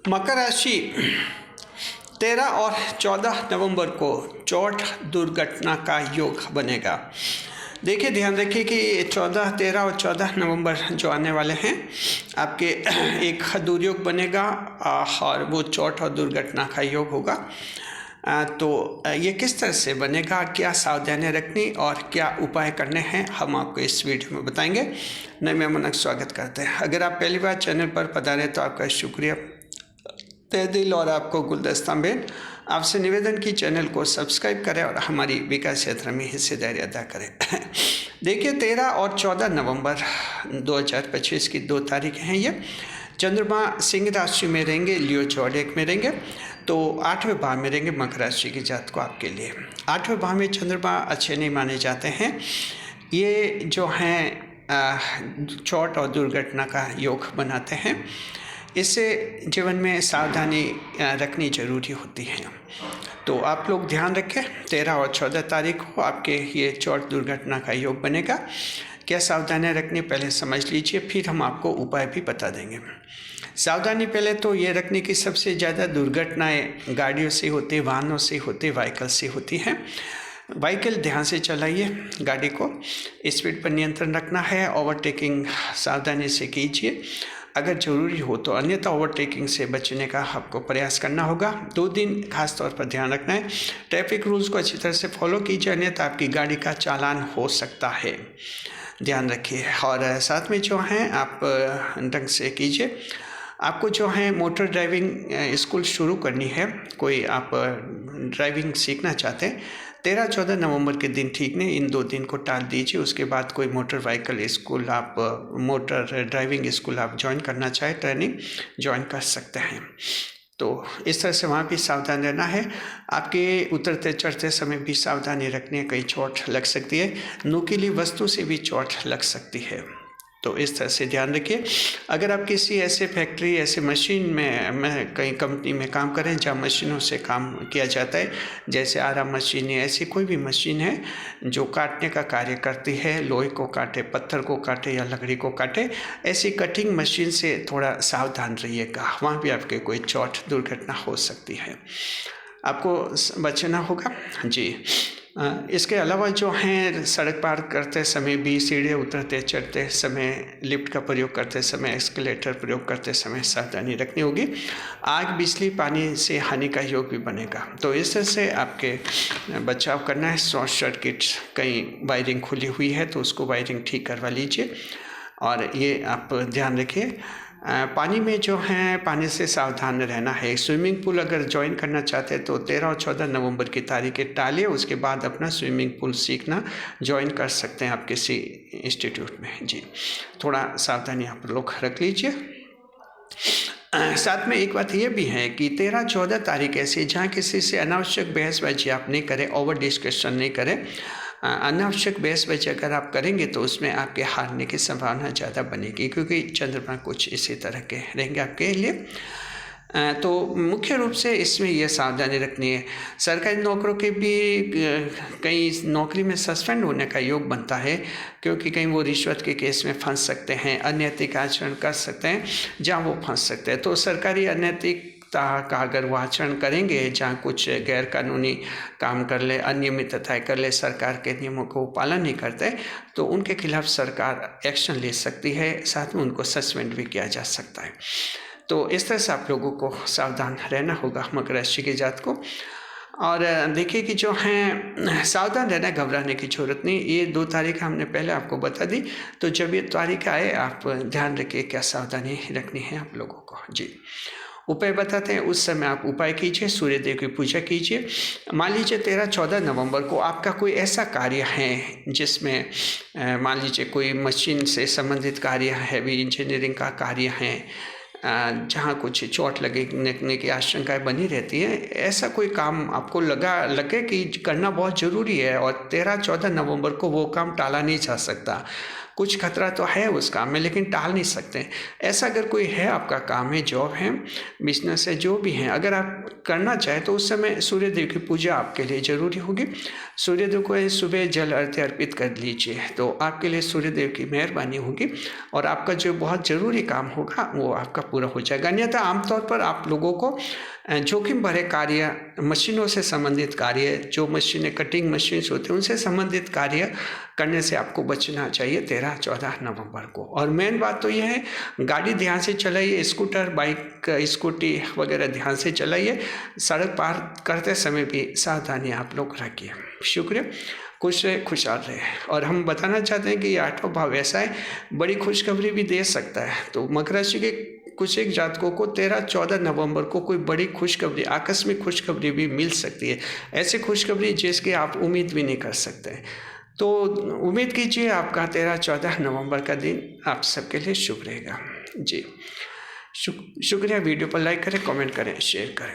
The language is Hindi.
मकर राशि 13 और 14 नवंबर को चोट दुर्घटना का योग बनेगा। देखिए, ध्यान रखिए कि 13 और 14 नवंबर जो आने वाले हैं आपके एक दुर्योग बनेगा और वो चोट और दुर्घटना का योग होगा। तो ये किस तरह से बनेगा, क्या सावधानियां रखनी और क्या उपाय करने हैं, हम आपको इस वीडियो में बताएंगे। नए मेहमानों का स्वागत करते हैं। अगर आप पहली बार चैनल पर पधारे तो आपका शुक्रिया तहे दिल और आपको गुलदस्ता में आपसे निवेदन की चैनल को सब्सक्राइब करें और हमारी विकास यात्रा में हिस्सेदारी अदा करें। देखिए, 13 और 14 नवंबर 2025 की 2 तारीखें हैं। ये चंद्रमा सिंह राशि में रहेंगे, लियो जोडिएक में रहेंगे, तो 8वें भाव में रहेंगे मकर राशि के जातक को आपके लिए। 8वें भाव में चंद्रमा अच्छे नहीं माने जाते हैं। ये जो हैं चोट और दुर्घटना का योग बनाते हैं। इससे जीवन में सावधानी रखनी जरूरी होती है। तो आप लोग ध्यान रखें, 13 और 14 तारीख को आपके ये चोट दुर्घटना का योग बनेगा। क्या सावधानियां रखनी पहले समझ लीजिए, फिर हम आपको उपाय भी बता देंगे। सावधानी पहले तो ये रखने की सबसे ज़्यादा दुर्घटनाएं गाड़ियों से होती, वाहनों से होती, व्हीकल से होती हैं। व्हीकल ध्यान से चलाइए, गाड़ी को स्पीड पर नियंत्रण रखना है, ओवरटेकिंग सावधानी से कीजिए अगर ज़रूरी हो तो, अन्यथा ओवरटेकिंग से बचने का आपको प्रयास करना होगा। 2 दिन खास तौर पर ध्यान रखना है, ट्रैफिक रूल्स को अच्छी तरह से फॉलो कीजिए, अन्यथा आपकी गाड़ी का चालान हो सकता है, ध्यान रखिए। और साथ में जो हैं आप ढंग से कीजिए। आपको जो है मोटर ड्राइविंग स्कूल शुरू करनी है, कोई आप ड्राइविंग सीखना चाहते हैं, 13-14 नवंबर के दिन ठीक नहीं, इन 2 दिन को टाल दीजिए। उसके बाद कोई मोटर व्हीकल स्कूल आप मोटर ड्राइविंग स्कूल आप ज्वाइन करना चाहें, ट्रेनिंग ज्वाइन कर सकते हैं। तो इस तरह से वहाँ भी सावधान रहना है। आपके उतरते चढ़ते समय भी सावधानी रखनी है, कहीं चोट लग सकती है, नुकीली वस्तु से भी चोट लग सकती है। तो इस तरह से ध्यान रखिए। अगर आप किसी ऐसे फैक्ट्री, ऐसे मशीन में कहीं कंपनी में काम करें जहाँ मशीनों से काम किया जाता है, जैसे आराम मशीन है, ऐसी कोई भी मशीन है जो काटने का कार्य करती है, लोहे को काटे, पत्थर को काटे या लकड़ी को काटे, ऐसी कटिंग मशीन से थोड़ा सावधान रहिएगा। वहाँ भी आपके कोई चोट दुर्घटना हो सकती है, आपको बचना होगा जी। इसके अलावा जो हैं सड़क पार करते समय भी, सीढ़ियाँ उतरते चढ़ते समय, लिफ्ट का प्रयोग करते समय, एस्केलेटर प्रयोग करते समय सावधानी रखनी होगी। आग, बिजली, पानी से हानि का योग भी बनेगा, तो इस तरह से आपके बचाव करना है। शॉर्ट सर्किट, कहीं वायरिंग खुली हुई है तो उसको वायरिंग ठीक करवा लीजिए। और ये आप ध्यान रखिए, पानी में जो है पानी से सावधान रहना है। स्विमिंग पूल अगर ज्वाइन करना चाहते हैं तो 13 और 14 नवंबर की तारीखें टालिए, उसके बाद अपना स्विमिंग पूल सीखना ज्वाइन कर सकते हैं आप किसी इंस्टीट्यूट में जी। थोड़ा सावधानी आप लोग रख लीजिए। साथ में एक बात ये भी है कि 13-14 तारीख ऐसी जहाँ किसी से अनावश्यक बहसबाजी आप नहीं करें, ओवर डिस्कशन नहीं करें। अनावश्यक बहसबाजी अगर आप करेंगे तो उसमें आपके हारने की संभावना ज़्यादा बनेगी, क्योंकि चंद्रमा कुछ इसी तरह के रहेंगे आपके लिए। तो मुख्य रूप से इसमें यह सावधानी रखनी है। सरकारी नौकरों के भी कई नौकरी में सस्पेंड होने का योग बनता है, क्योंकि कहीं वो रिश्वत के केस में फंस सकते हैं, अनैतिक आचरण कर सकते हैं जहाँ वो फंस सकते हैं। तो सरकारी अनैतिक का अगर वो आचरण करेंगे, जहाँ कुछ गैर कानूनी काम कर ले, अनियमितताएं कर ले, सरकार के नियमों को पालन नहीं करते, तो उनके खिलाफ सरकार एक्शन ले सकती है, साथ में उनको सस्पेंड भी किया जा सकता है। तो इस तरह से आप लोगों को सावधान रहना होगा मकर राशि के जातक को। और देखिए कि जो हैं सावधान रहना, घबराने की जरूरत नहीं। ये 2 तारीख हमने पहले आपको बता दी, तो जब ये तारीख आए आप ध्यान रखिए क्या सावधानी रखनी है आप लोगों को जी। उपाय बताते हैं, उस समय आप उपाय कीजिए, सूर्य देव की पूजा कीजिए। मान लीजिए 13-14 नवंबर को आपका कोई ऐसा कार्य है जिसमें मान लीजिए कोई मशीन से संबंधित कार्य, हैवी इंजीनियरिंग का कार्य है, जहाँ कुछ चोट लगने की आशंकाएं बनी रहती है, ऐसा कोई काम आपको लगे कि करना बहुत ज़रूरी है और 13-14 नवंबर को वो काम टाला नहीं जा सकता, कुछ खतरा तो है उस काम में, लेकिन टाल नहीं सकते। ऐसा अगर कोई है, आपका काम है, जॉब है, बिजनेस है, जो भी है, अगर आप करना चाहें तो उस समय सूर्यदेव की पूजा आपके लिए ज़रूरी होगी। सूर्यदेव को सुबह जल अर्घ्य अर्पित कर लीजिए, तो आपके लिए सूर्यदेव की मेहरबानी होगी और आपका जो बहुत ज़रूरी काम होगा वो आपका पूरा हो जाएगा। अन्यथा आमतौर पर आप लोगों को जोखिम भरे कार्य, मशीनों से संबंधित कार्य, जो मशीनें कटिंग मशीन्स होते हैं उनसे संबंधित कार्य करने से आपको बचना चाहिए 13-14 नवंबर को। और मेन बात तो यह है, गाड़ी ध्यान से चलाइए, स्कूटर, बाइक, स्कूटी वगैरह ध्यान से चलाइए। सड़क पार करते समय भी सावधानी आप लोग रखिए। शुक्रिया। खुश रहे, खुशहाल रहे। और हम बताना चाहते हैं कि ये 8वां भाव ऐसा है, बड़ी खुशखबरी भी दे सकता है। तो मकर राशि के कुछ एक जातकों को 13-14 नवंबर को कोई बड़ी खुशखबरी, आकस्मिक खुशखबरी भी मिल सकती है। ऐसी खुशखबरी जिसकी आप उम्मीद भी नहीं कर सकते। तो उम्मीद कीजिए आपका 13-14 नवंबर का दिन आप सबके लिए शुभ रहेगा। जी शुक्रिया। वीडियो पर लाइक करें, कमेंट करें, शेयर करें।